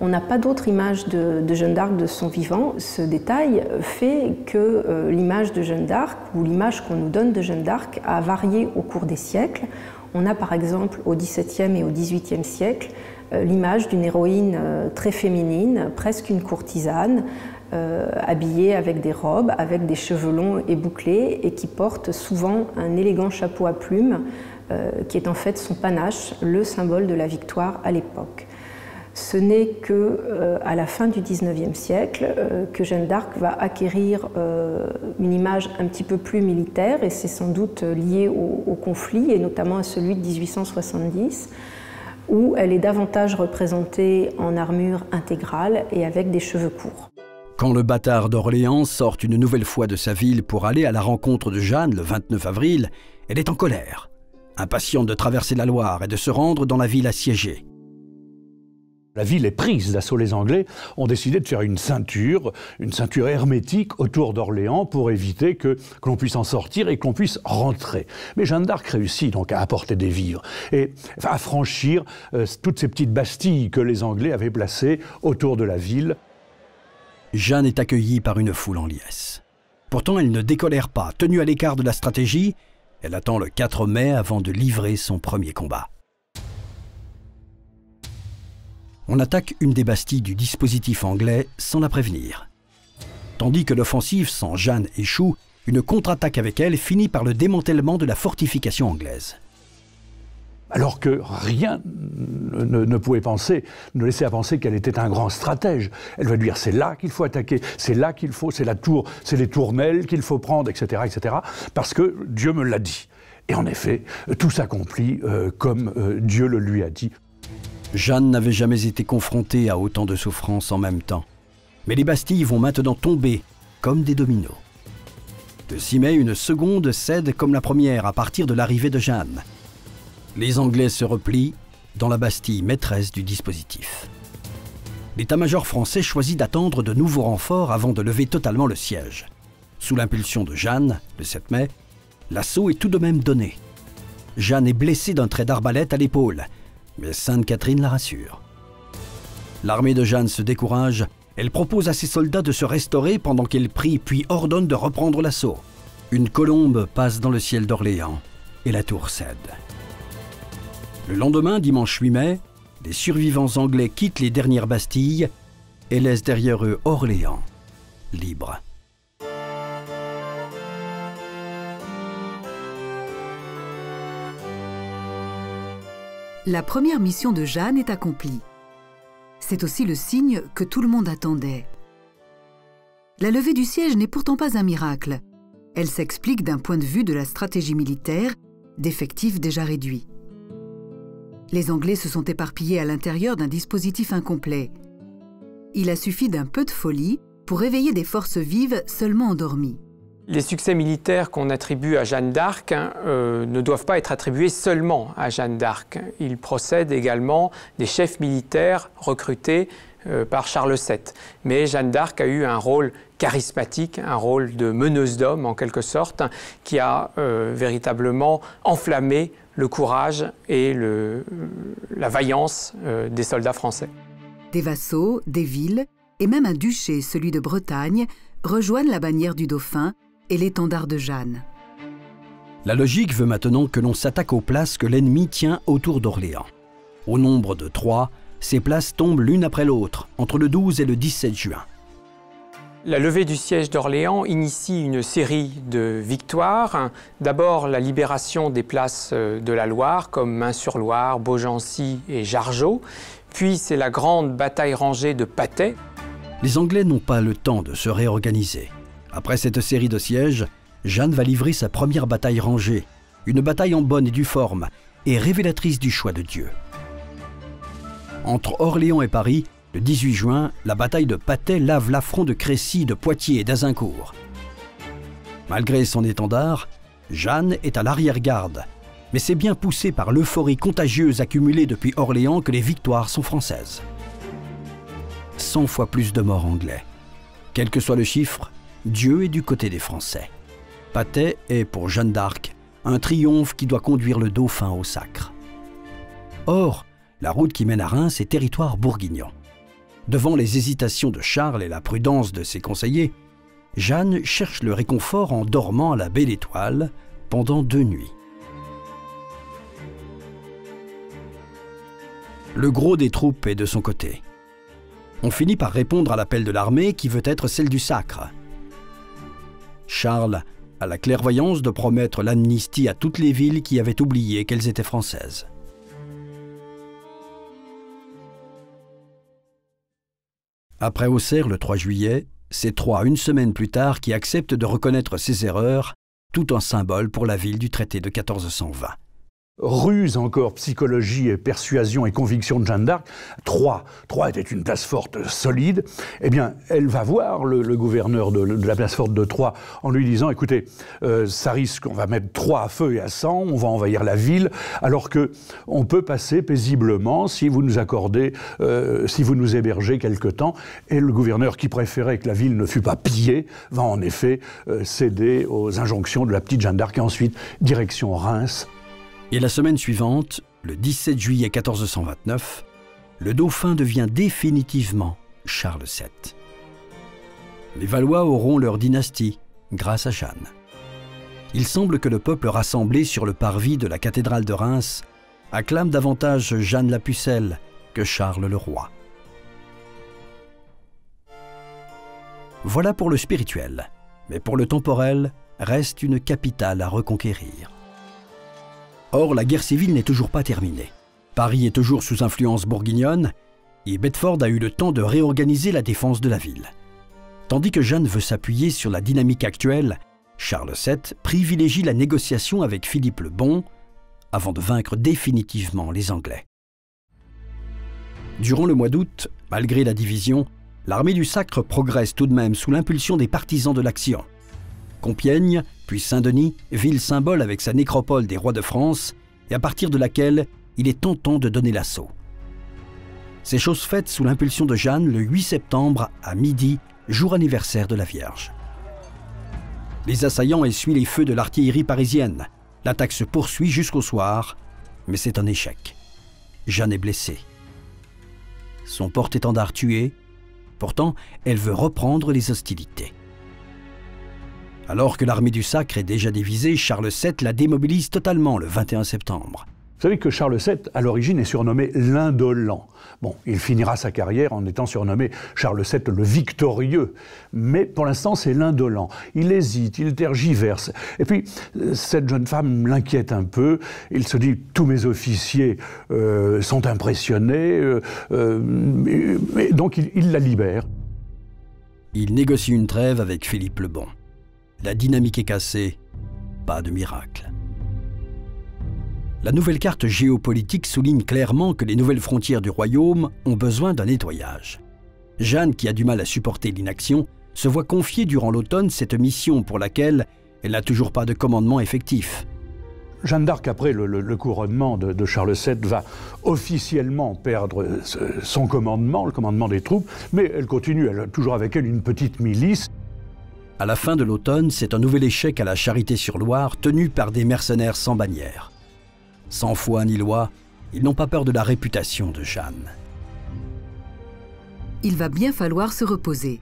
On n'a pas d'autre image de Jeanne d'Arc de son vivant. Ce détail fait que l'image de Jeanne d'Arc, ou l'image qu'on nous donne de Jeanne d'Arc, a varié au cours des siècles. On a par exemple au XVIIe et au XVIIIe siècle l'image d'une héroïne très féminine, presque une courtisane, habillée avec des robes, avec des cheveux longs et bouclés, et qui porte souvent un élégant chapeau à plumes, qui est en fait son panache, le symbole de la victoire à l'époque. Ce n'est qu'à la fin du XIXe siècle que Jeanne d'Arc va acquérir une image un petit peu plus militaire, et c'est sans doute lié au conflit, et notamment à celui de 1870, où elle est davantage représentée en armure intégrale et avec des cheveux courts. Quand le bâtard d'Orléans sort une nouvelle fois de sa ville pour aller à la rencontre de Jeanne le 29 avril, elle est en colère, impatiente de traverser la Loire et de se rendre dans la ville assiégée. La ville est prise d'assaut. Les Anglais ont décidé de faire une ceinture hermétique autour d'Orléans pour éviter que l'on puisse en sortir et que l'on puisse rentrer. Mais Jeanne d'Arc réussit donc à apporter des vivres et à franchir toutes ces petites bastilles que les Anglais avaient placées autour de la ville. Jeanne est accueillie par une foule en liesse. Pourtant, elle ne décolère pas. Tenue à l'écart de la stratégie, elle attend le 4 mai avant de livrer son premier combat. On attaque une des bastilles du dispositif anglais sans la prévenir. Tandis que l'offensive sans Jeanne échoue, une contre-attaque avec elle finit par le démantèlement de la fortification anglaise. Alors que rien ne pouvait laisser à penser qu'elle était un grand stratège. Elle va lui dire c'est là qu'il faut attaquer, c'est là qu'il faut, c'est les tournelles qu'il faut prendre, etc., etc. Parce que Dieu me l'a dit. Et en effet, tout s'accomplit comme Dieu le lui a dit. Jeanne n'avait jamais été confrontée à autant de souffrances en même temps. Mais les bastilles vont maintenant tomber comme des dominos. Le 6 mai, une seconde cède comme la première à partir de l'arrivée de Jeanne. Les Anglais se replient dans la bastille maîtresse du dispositif. L'état-major français choisit d'attendre de nouveaux renforts avant de lever totalement le siège. Sous l'impulsion de Jeanne, le 7 mai, l'assaut est tout de même donné. Jeanne est blessée d'un trait d'arbalète à l'épaule, mais Sainte-Catherine la rassure. L'armée de Jeanne se décourage, elle propose à ses soldats de se restaurer pendant qu'elle prie puis ordonne de reprendre l'assaut. Une colombe passe dans le ciel d'Orléans et la tour cède. Le lendemain, dimanche 8 mai, les survivants anglais quittent les dernières bastilles et laissent derrière eux Orléans, libre. La première mission de Jeanne est accomplie. C'est aussi le signe que tout le monde attendait. La levée du siège n'est pourtant pas un miracle. Elle s'explique d'un point de vue de la stratégie militaire, d'effectifs déjà réduits. Les Anglais se sont éparpillés à l'intérieur d'un dispositif incomplet. Il a suffi d'un peu de folie pour réveiller des forces vives seulement endormies. Les succès militaires qu'on attribue à Jeanne d'Arc ne doivent pas être attribués seulement à Jeanne d'Arc. Ils procèdent également des chefs militaires recrutés par Charles VII. Mais Jeanne d'Arc a eu un rôle charismatique, un rôle de meneuse d'hommes en quelque sorte, qui a véritablement enflammé le courage et la vaillance des soldats français. Des vassaux, des villes et même un duché, celui de Bretagne, rejoignent la bannière du dauphin et l'étendard de Jeanne. La logique veut maintenant que l'on s'attaque aux places que l'ennemi tient autour d'Orléans. Au nombre de 3, ces places tombent l'une après l'autre, entre le 12 et le 17 juin. La levée du siège d'Orléans initie une série de victoires. D'abord, la libération des places de la Loire, comme Main-sur-Loire, Beaugency et Jargeau. Puis, c'est la grande bataille rangée de Patay. Les Anglais n'ont pas le temps de se réorganiser. Après cette série de sièges, Jeanne va livrer sa première bataille rangée, une bataille en bonne et due forme, et révélatrice du choix de Dieu. Entre Orléans et Paris, le 18 juin, la bataille de Patay lave l'affront de Crécy, de Poitiers et d'Azincourt. Malgré son étendard, Jeanne est à l'arrière-garde, mais c'est bien poussé par l'euphorie contagieuse accumulée depuis Orléans que les victoires sont françaises. 100 fois plus de morts anglais. Quel que soit le chiffre, Dieu est du côté des Français. Patay est, pour Jeanne d'Arc, un triomphe qui doit conduire le dauphin au sacre. Or, la route qui mène à Reims est territoire bourguignon. Devant les hésitations de Charles et la prudence de ses conseillers, Jeanne cherche le réconfort en dormant à la Belle Étoile pendant 2 nuits. Le gros des troupes est de son côté. On finit par répondre à l'appel de l'armée qui veut être celle du sacre. Charles a la clairvoyance de promettre l'amnistie à toutes les villes qui avaient oublié qu'elles étaient françaises. Après Auxerre le 3 juillet, c'est Troyes, une semaine plus tard, qui accepte de reconnaître ses erreurs, tout un symbole pour la ville du traité de 1420. ruse encore, psychologie et persuasion et conviction de Jeanne d'Arc, Troyes était une place forte solide, eh bien, elle va voir le gouverneur de la place forte de Troyes en lui disant, écoutez, ça risque, on va mettre Troyes à feu et à sang, on va envahir la ville, alors que on peut passer paisiblement si vous nous accordez, si vous nous hébergez quelque temps. Et le gouverneur, qui préférait que la ville ne fût pas pillée, va en effet céder aux injonctions de la petite Jeanne d'Arc, et ensuite direction Reims. Et la semaine suivante, le 17 juillet 1429, le dauphin devient définitivement Charles VII. Les Valois auront leur dynastie grâce à Jeanne. Il semble que le peuple rassemblé sur le parvis de la cathédrale de Reims acclame davantage Jeanne la Pucelle que Charles le roi. Voilà pour le spirituel, mais pour le temporel, reste une capitale à reconquérir. Or, la guerre civile n'est toujours pas terminée. Paris est toujours sous influence bourguignonne et Bedford a eu le temps de réorganiser la défense de la ville. Tandis que Jeanne veut s'appuyer sur la dynamique actuelle, Charles VII privilégie la négociation avec Philippe le Bon avant de vaincre définitivement les Anglais. Durant le mois d'août, malgré la division, l'armée du Sacre progresse tout de même sous l'impulsion des partisans de l'Action. Compiègne, puis Saint-Denis, ville symbole avec sa nécropole des rois de France, et à partir de laquelle il est tentant de donner l'assaut. C'est chose faite sous l'impulsion de Jeanne le 8 septembre à midi, jour anniversaire de la Vierge. Les assaillants essuient les feux de l'artillerie parisienne. L'attaque se poursuit jusqu'au soir, mais c'est un échec. Jeanne est blessée. Son porte-étendard tué, pourtant elle veut reprendre les hostilités. Alors que l'armée du Sacre est déjà divisée, Charles VII la démobilise totalement le 21 septembre. Vous savez que Charles VII, à l'origine, est surnommé l'Indolent. Bon, il finira sa carrière en étant surnommé Charles VII le Victorieux. Mais pour l'instant, c'est l'Indolent. Il hésite, il tergiverse. Et puis, cette jeune femme l'inquiète un peu. Il se dit, tous mes officiers sont impressionnés. Et donc, il la libère. Il négocie une trêve avec Philippe le Bon. La dynamique est cassée, pas de miracle. La nouvelle carte géopolitique souligne clairement que les nouvelles frontières du royaume ont besoin d'un nettoyage. Jeanne, qui a du mal à supporter l'inaction, se voit confier durant l'automne cette mission pour laquelle elle n'a toujours pas de commandement effectif. Jeanne d'Arc, après le couronnement de Charles VII, va officiellement perdre son commandement, le commandement des troupes, mais elle continue, elle a toujours avec elle une petite milice. À la fin de l'automne, c'est un nouvel échec à la Charité-sur-Loire tenu par des mercenaires sans bannière. Sans foi ni loi, ils n'ont pas peur de la réputation de Jeanne. Il va bien falloir se reposer.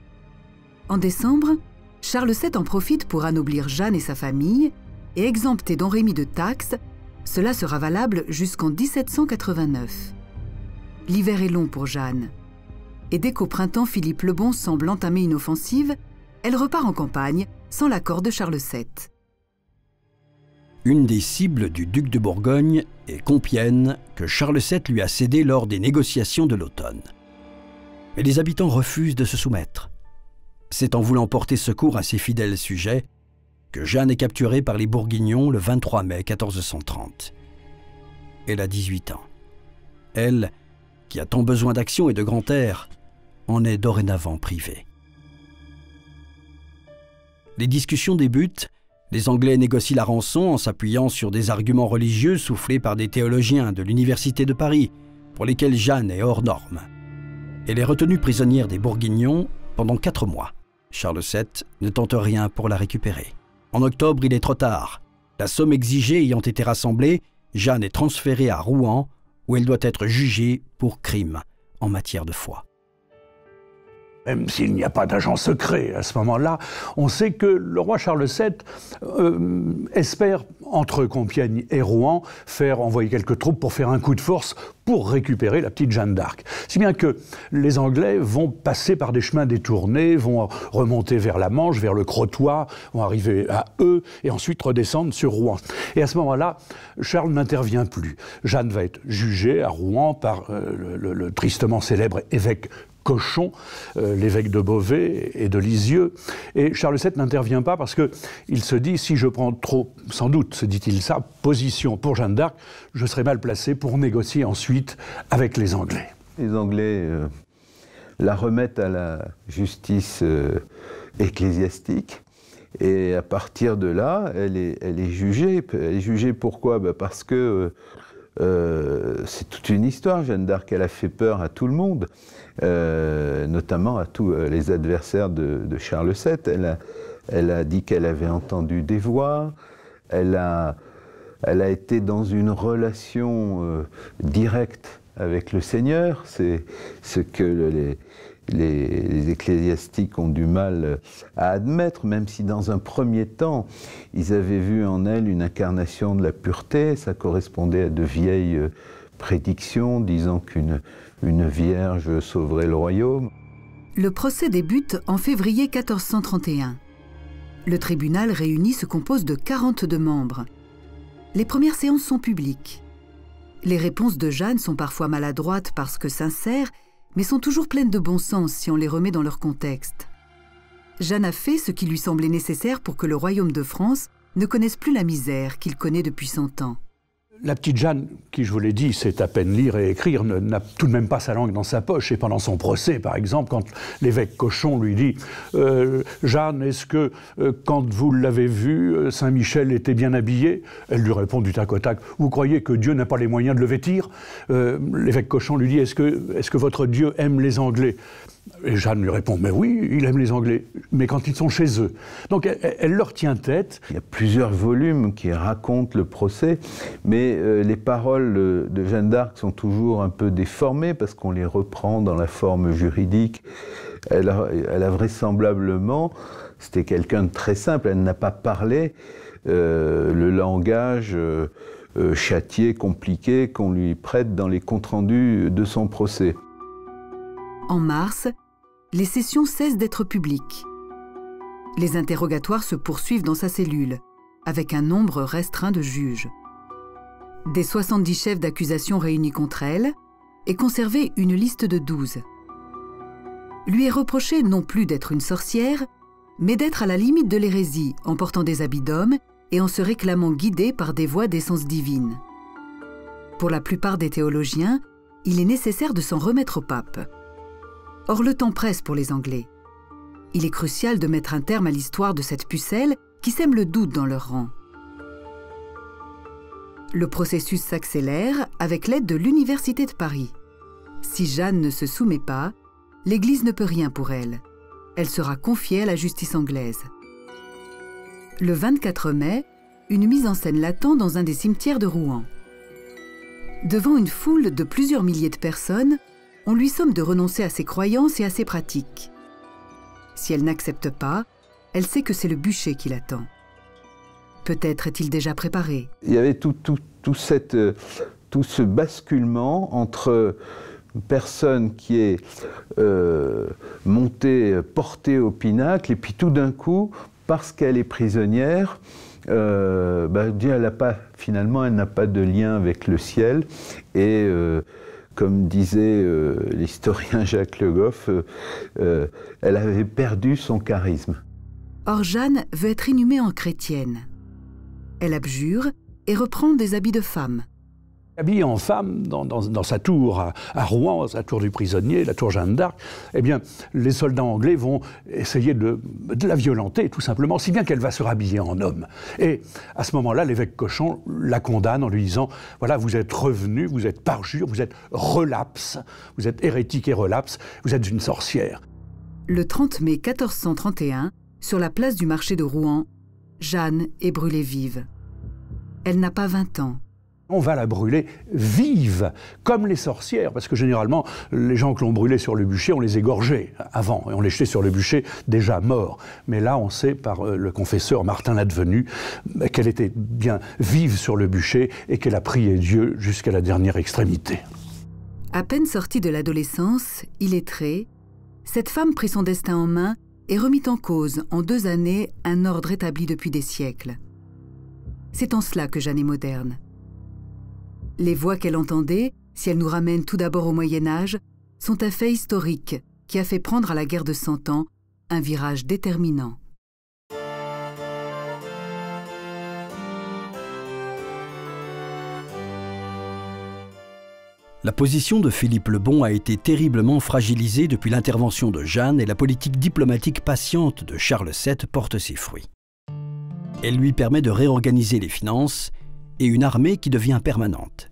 En décembre, Charles VII en profite pour anoblir Jeanne et sa famille et exempter Don Rémy de taxes. Cela sera valable jusqu'en 1789. L'hiver est long pour Jeanne. Et dès qu'au printemps, Philippe le Bon semble entamer une offensive, elle repart en campagne sans l'accord de Charles VII. Une des cibles du duc de Bourgogne est Compiègne, que Charles VII lui a cédé lors des négociations de l'automne. Mais les habitants refusent de se soumettre. C'est en voulant porter secours à ses fidèles sujets que Jeanne est capturée par les Bourguignons le 23 mai 1430. Elle a 18 ans. Elle, qui a tant besoin d'action et de grand air, en est dorénavant privée. Les discussions débutent, les Anglais négocient la rançon en s'appuyant sur des arguments religieux soufflés par des théologiens de l'Université de Paris, pour lesquels Jeanne est hors norme. Elle est retenue prisonnière des Bourguignons pendant 4 mois. Charles VII ne tente rien pour la récupérer. En octobre, il est trop tard. La somme exigée ayant été rassemblée, Jeanne est transférée à Rouen, où elle doit être jugée pour crime en matière de foi. Même s'il n'y a pas d'agent secret à ce moment-là, on sait que le roi Charles VII espère, entre Compiègne et Rouen, envoyer quelques troupes pour faire un coup de force pour récupérer la petite Jeanne d'Arc. Si bien que les Anglais vont passer par des chemins détournés, vont remonter vers la Manche, vers le Crotoy, vont arriver à Eux et ensuite redescendre sur Rouen. Et à ce moment-là, Charles n'intervient plus. Jeanne va être jugée à Rouen par le tristement célèbre évêque Cochon, l'évêque de Beauvais et de Lisieux. Et Charles VII n'intervient pas parce qu'il se dit, si je prends trop, sans doute, se dit-il ça, position pour Jeanne d'Arc, je serai mal placé pour négocier ensuite avec les Anglais. Les Anglais la remettent à la justice ecclésiastique. Et à partir de là, elle est jugée. Elle est jugée pourquoi? Parce que c'est toute une histoire. Jeanne d'Arc, elle a fait peur à tout le monde, notamment à tous les adversaires de Charles VII. Elle a dit qu'elle avait entendu des voix. Elle a été dans une relation directe avec le Seigneur. C'est ce que les ecclésiastiques ont du mal à admettre, même si dans un premier temps, ils avaient vu en elle une incarnation de la pureté. Ça correspondait à de vieilles prédictions disant qu'une vierge sauverait le royaume. Le procès débute en février 1431. Le tribunal réuni se compose de 42 membres. Les premières séances sont publiques. Les réponses de Jeanne sont parfois maladroites parce que sincères, mais sont toujours pleines de bon sens si on les remet dans leur contexte. Jeanne a fait ce qui lui semblait nécessaire pour que le royaume de France ne connaisse plus la misère qu'il connaît depuis 100 ans. La petite Jeanne, qui, je vous l'ai dit, sait à peine lire et écrire, n'a tout de même pas sa langue dans sa poche. Et pendant son procès, par exemple, quand l'évêque Cochon lui dit « Jeanne, est-ce que, quand vous l'avez vu, Saint-Michel était bien habillé ?» Elle lui répond du tac au tac « Vous croyez que Dieu n'a pas les moyens de le vêtir ?» L'évêque Cochon lui dit « Est-ce que votre Dieu aime les Anglais ?» Et Jeanne lui répond « Mais oui, il aime les Anglais, mais quand ils sont chez eux. » Donc elle leur tient tête. Il y a plusieurs volumes qui racontent le procès, mais les paroles de Jeanne d'Arc sont toujours un peu déformées parce qu'on les reprend dans la forme juridique. Elle a vraisemblablement, c'était quelqu'un de très simple, elle n'a pas parlé le langage châtié, compliqué qu'on lui prête dans les comptes rendus de son procès. En mars, les sessions cessent d'être publiques. Les interrogatoires se poursuivent dans sa cellule, avec un nombre restreint de juges. Des 70 chefs d'accusation réunis contre elle est conservée une liste de 12. Lui est reproché non plus d'être une sorcière, mais d'être à la limite de l'hérésie en portant des habits d'homme et en se réclamant guidée par des voix d'essence divine. Pour la plupart des théologiens, il est nécessaire de s'en remettre au pape. Or, le temps presse pour les Anglais. Il est crucial de mettre un terme à l'histoire de cette pucelle qui sème le doute dans leur rang. Le processus s'accélère avec l'aide de l'Université de Paris. Si Jeanne ne se soumet pas, l'Église ne peut rien pour elle. Elle sera confiée à la justice anglaise. Le 24 mai, une mise en scène l'attend dans un des cimetières de Rouen. Devant une foule de plusieurs milliers de personnes, on lui somme de renoncer à ses croyances et à ses pratiques. Si elle n'accepte pas, elle sait que c'est le bûcher qui l'attend. Peut-être est-il déjà préparé. Il y avait tout ce basculement entre une personne qui est montée, portée au pinacle, et puis tout d'un coup, parce qu'elle est prisonnière, Dieu, finalement, elle n'a pas de lien avec le ciel. Et comme disait l'historien Jacques Le Goff, elle avait perdu son charisme. Or, Jeanne veut être inhumée en chrétienne. Elle abjure et reprend des habits de femme. Habillée en femme, dans sa tour à Rouen, sa tour du prisonnier, la tour Jeanne d'Arc, eh bien, les soldats anglais vont essayer de la violenter, tout simplement, si bien qu'elle va se rhabiller en homme. Et à ce moment-là, l'évêque Cochon la condamne en lui disant « Voilà, vous êtes revenu, vous êtes parjure, vous êtes relapse, vous êtes hérétique et relapse, vous êtes une sorcière. » Le 30 mai 1431, sur la place du marché de Rouen, Jeanne est brûlée vive. Elle n'a pas 20 ans. On va la brûler vive, comme les sorcières, parce que généralement, les gens que l'on brûlait sur le bûcher, on les égorgeait avant, et on les jetait sur le bûcher déjà morts. Mais là, on sait par le confesseur Martin l'Advenu qu'elle était bien vive sur le bûcher et qu'elle a prié Dieu jusqu'à la dernière extrémité. À peine sortie de l'adolescence, illettrée, cette femme prit son destin en main et remit en cause en 2 années un ordre établi depuis des siècles. C'est en cela que Jeanne est moderne. Les voix qu'elle entendait, si elles nous ramènent tout d'abord au Moyen-Âge, sont un fait historique qui a fait prendre à la guerre de 100 ans un virage déterminant. La position de Philippe le Bon a été terriblement fragilisée depuis l'intervention de Jeanne et la politique diplomatique patiente de Charles VII porte ses fruits. Elle lui permet de réorganiser les finances et une armée qui devient permanente.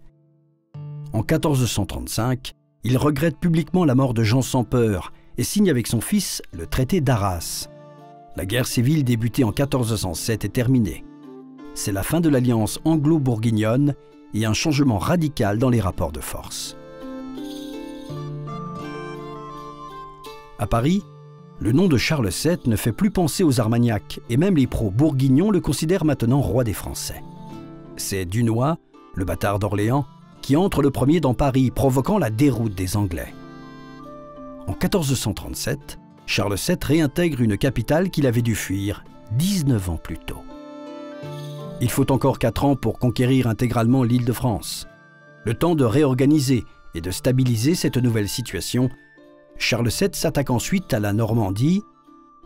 En 1435, il regrette publiquement la mort de Jean sans Peur et signe avec son fils le traité d'Arras. La guerre civile débutée en 1407 est terminée. C'est la fin de l'alliance anglo-bourguignonne et un changement radical dans les rapports de force. À Paris, le nom de Charles VII ne fait plus penser aux Armagnacs et même les pro-bourguignons le considèrent maintenant roi des Français. C'est Dunois, le bâtard d'Orléans, qui entre le premier dans Paris, provoquant la déroute des Anglais. En 1437, Charles VII réintègre une capitale qu'il avait dû fuir 19 ans plus tôt. Il faut encore 4 ans pour conquérir intégralement l'Île-de-France. Le temps de réorganiser et de stabiliser cette nouvelle situation, Charles VII s'attaque ensuite à la Normandie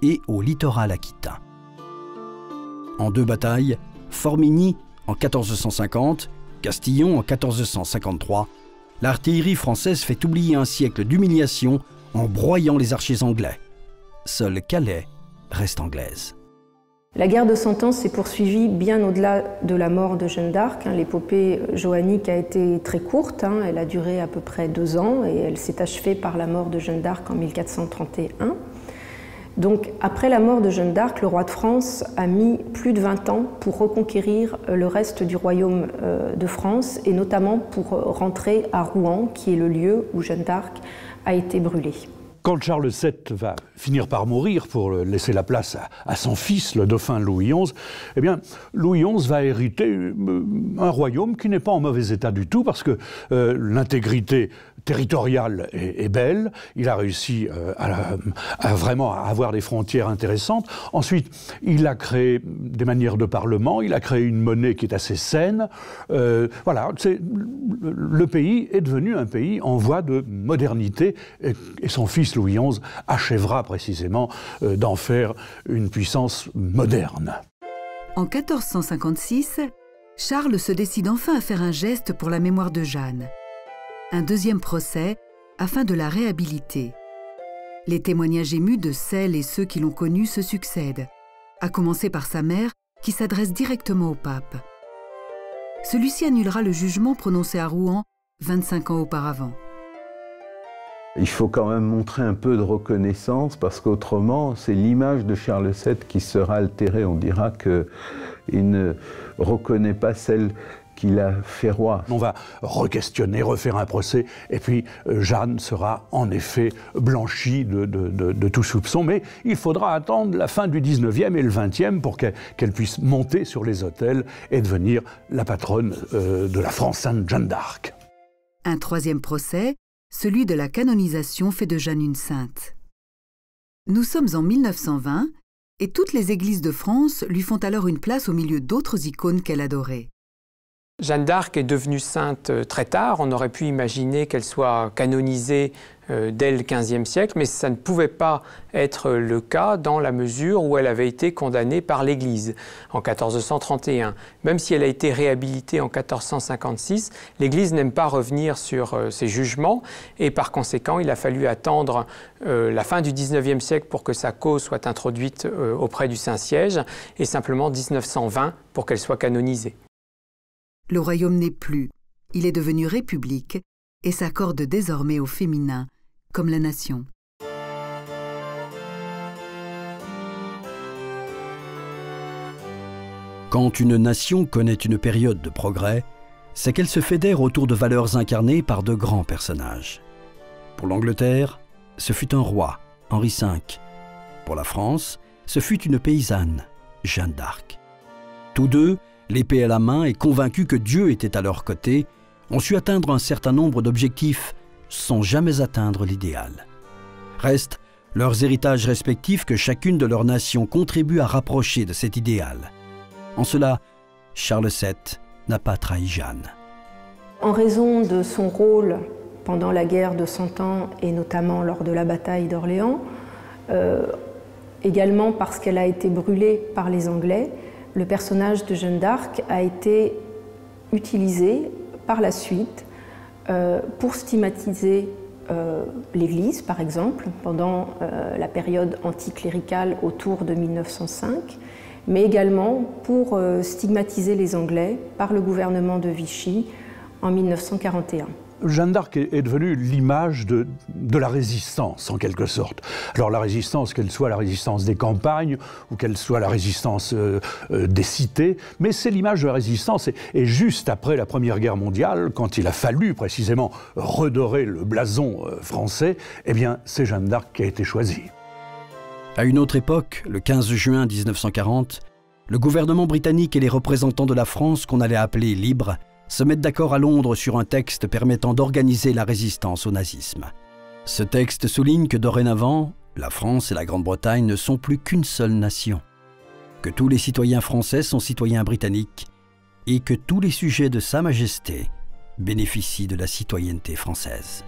et au littoral aquitain. En 2 batailles, Formigny en 1450, Castillon en 1453, l'artillerie française fait oublier un siècle d'humiliation en broyant les archers anglais. Seule Calais reste anglaise. La guerre de 100 ans s'est poursuivie bien au-delà de la mort de Jeanne d'Arc. L'épopée joannique a été très courte, elle a duré à peu près 2 ans et elle s'est achevée par la mort de Jeanne d'Arc en 1431. Donc après la mort de Jeanne d'Arc, le roi de France a mis plus de 20 ans pour reconquérir le reste du royaume de France et notamment pour rentrer à Rouen, qui est le lieu où Jeanne d'Arc a été brûlée. Quand Charles VII va finir par mourir pour laisser la place à son fils, le dauphin Louis XI, eh bien, Louis XI va hériter un royaume qui n'est pas en mauvais état du tout parce que l'intégrité territoriale est belle. Il a réussi à vraiment avoir des frontières intéressantes. Ensuite, il a créé des manières de parlement, il a créé une monnaie qui est assez saine. Voilà, le pays est devenu un pays en voie de modernité et son fils Louis XI achèvera précisément d'en faire une puissance moderne. En 1456, Charles se décide enfin à faire un geste pour la mémoire de Jeanne. Un 2e procès afin de la réhabiliter. Les témoignages émus de celles et ceux qui l'ont connue se succèdent, à commencer par sa mère qui s'adresse directement au pape. Celui-ci annulera le jugement prononcé à Rouen 25 ans auparavant. Il faut quand même montrer un peu de reconnaissance parce qu'autrement, c'est l'image de Charles VII qui sera altérée. On dira qu'il ne reconnaît pas celle qu'il a fait roi. On va re-questionner, refaire un procès, et puis Jeanne sera en effet blanchie de tout soupçon, mais il faudra attendre la fin du 19e et le 20e pour qu'elle puisse monter sur les autels et devenir la patronne de la France sainte Jeanne d'Arc. Un 3e procès, celui de la canonisation, fait de Jeanne une sainte. Nous sommes en 1920 et toutes les églises de France lui font alors une place au milieu d'autres icônes qu'elle adorait. Jeanne d'Arc est devenue sainte très tard. On aurait pu imaginer qu'elle soit canonisée dès le XVe siècle, mais ça ne pouvait pas être le cas dans la mesure où elle avait été condamnée par l'Église en 1431. Même si elle a été réhabilitée en 1456, l'Église n'aime pas revenir sur ses jugements et par conséquent, il a fallu attendre la fin du XIXe siècle pour que sa cause soit introduite auprès du Saint-Siège et simplement 1920 pour qu'elle soit canonisée. Le royaume n'est plus, il est devenu république et s'accorde désormais au féminin, comme la nation. Quand une nation connaît une période de progrès, c'est qu'elle se fédère autour de valeurs incarnées par de grands personnages. Pour l'Angleterre, ce fut un roi, Henri V. Pour la France, ce fut une paysanne, Jeanne d'Arc. Tous deux, l'épée à la main et convaincus que Dieu était à leur côté, ont su atteindre un certain nombre d'objectifs sans jamais atteindre l'idéal. Restent leurs héritages respectifs que chacune de leurs nations contribue à rapprocher de cet idéal. En cela, Charles VII n'a pas trahi Jeanne. En raison de son rôle pendant la guerre de 100 ans et notamment lors de la bataille d'Orléans. Également parce qu'elle a été brûlée par les Anglais, le personnage de Jeanne d'Arc a été utilisé par la suite pour stigmatiser l'Église, par exemple, pendant la période anticléricale autour de 1905, mais également pour stigmatiser les Anglais par le gouvernement de Vichy en 1941. Jeanne d'Arc est devenue l'image de la résistance, en quelque sorte. Alors la résistance, qu'elle soit la résistance des campagnes ou qu'elle soit la résistance des cités, mais c'est l'image de la résistance. Et juste après la Première Guerre mondiale, quand il a fallu précisément redorer le blason français, eh bien c'est Jeanne d'Arc qui a été choisie. À une autre époque, le 15 juin 1940, le gouvernement britannique et les représentants de la France, qu'on allait appeler libres, se mettent d'accord à Londres sur un texte permettant d'organiser la résistance au nazisme. Ce texte souligne que dorénavant, la France et la Grande-Bretagne ne sont plus qu'une seule nation, que tous les citoyens français sont citoyens britanniques et que tous les sujets de Sa Majesté bénéficient de la citoyenneté française.